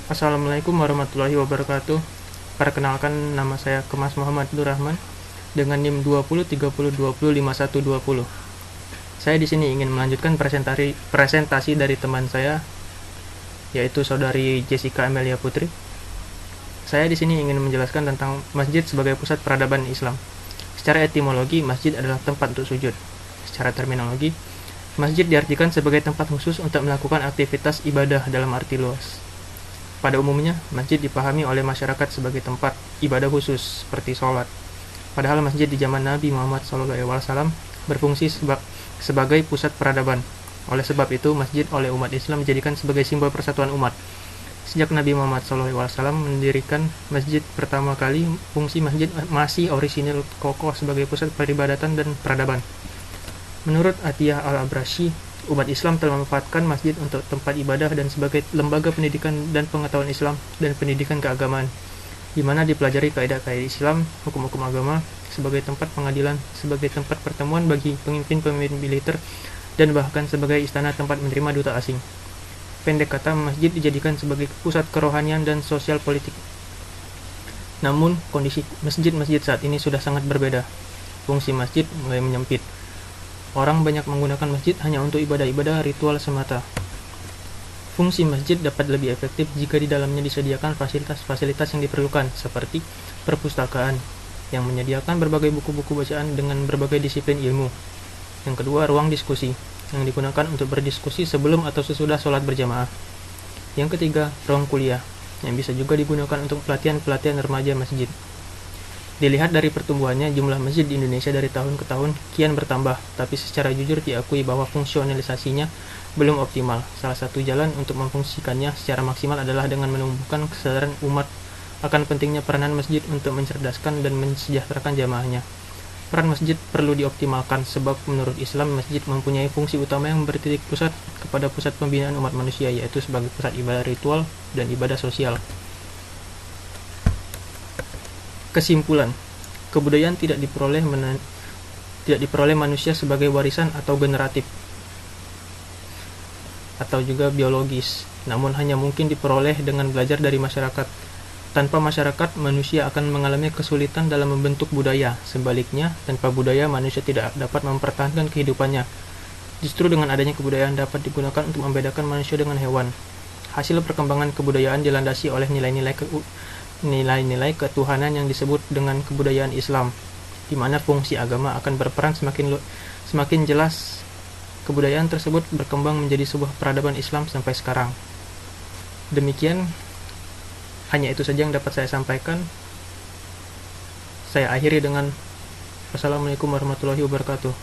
Assalamualaikum warahmatullahi wabarakatuh. Perkenalkan, nama saya Kemas Muhammad Nur Rahman dengan NIM 2030202120. Saya di sini ingin melanjutkan presentasi dari teman saya, yaitu saudari Jessica Amelia Putri. Saya di sini ingin menjelaskan tentang masjid sebagai pusat peradaban Islam. Secara etimologi, masjid adalah tempat untuk sujud. Secara terminologi, masjid diartikan sebagai tempat khusus untuk melakukan aktivitas ibadah dalam arti luas. Pada umumnya, masjid dipahami oleh masyarakat sebagai tempat ibadah khusus, seperti sholat. Padahal masjid di zaman Nabi Muhammad SAW berfungsi sebagai pusat peradaban. Oleh sebab itu, masjid oleh umat Islam dijadikan sebagai simbol persatuan umat. Sejak Nabi Muhammad SAW mendirikan masjid pertama kali, fungsi masjid masih orisinil kokoh sebagai pusat peribadatan dan peradaban. Menurut Atiyah Al-Abrashi, umat Islam telah memanfaatkan masjid untuk tempat ibadah dan sebagai lembaga pendidikan dan pengetahuan Islam dan pendidikan keagamaan, di mana dipelajari kaidah-kaidah Islam, hukum-hukum agama, sebagai tempat pengadilan, sebagai tempat pertemuan bagi pemimpin-pemimpin militer, dan bahkan sebagai istana tempat menerima duta asing. Pendek kata, masjid dijadikan sebagai pusat kerohanian dan sosial politik. Namun, kondisi masjid-masjid saat ini sudah sangat berbeda. Fungsi masjid mulai menyempit. Orang banyak menggunakan masjid hanya untuk ibadah-ibadah ritual semata. Fungsi masjid dapat lebih efektif jika di dalamnya disediakan fasilitas-fasilitas yang diperlukan, seperti perpustakaan, yang menyediakan berbagai buku-buku bacaan dengan berbagai disiplin ilmu. Yang kedua, ruang diskusi, yang digunakan untuk berdiskusi sebelum atau sesudah sholat berjamaah. Yang ketiga, ruang kuliah, yang bisa juga digunakan untuk pelatihan-pelatihan remaja masjid. Dilihat dari pertumbuhannya, jumlah masjid di Indonesia dari tahun ke tahun kian bertambah, tapi secara jujur diakui bahwa fungsionalisasinya belum optimal. Salah satu jalan untuk memfungsikannya secara maksimal adalah dengan menumbuhkan kesadaran umat akan pentingnya peranan masjid untuk mencerdaskan dan mensejahterakan jamaahnya. Peran masjid perlu dioptimalkan sebab menurut Islam masjid mempunyai fungsi utama yang bertitik pusat kepada pusat pembinaan umat manusia, yaitu sebagai pusat ibadah ritual dan ibadah sosial. Kesimpulan, kebudayaan tidak diperoleh manusia sebagai warisan atau generatif atau juga biologis, namun hanya mungkin diperoleh dengan belajar dari masyarakat. Tanpa masyarakat, manusia akan mengalami kesulitan dalam membentuk budaya. Sebaliknya, tanpa budaya, manusia tidak dapat mempertahankan kehidupannya. Justru dengan adanya kebudayaan dapat digunakan untuk membedakan manusia dengan hewan. Hasil perkembangan kebudayaan dilandasi oleh nilai-nilai ketuhanan yang disebut dengan kebudayaan Islam, di mana fungsi agama akan berperan semakin jelas. Kebudayaan tersebut berkembang menjadi sebuah peradaban Islam sampai sekarang. Demikian, hanya itu saja yang dapat saya sampaikan. Saya akhiri dengan Wassalamualaikum warahmatullahi wabarakatuh.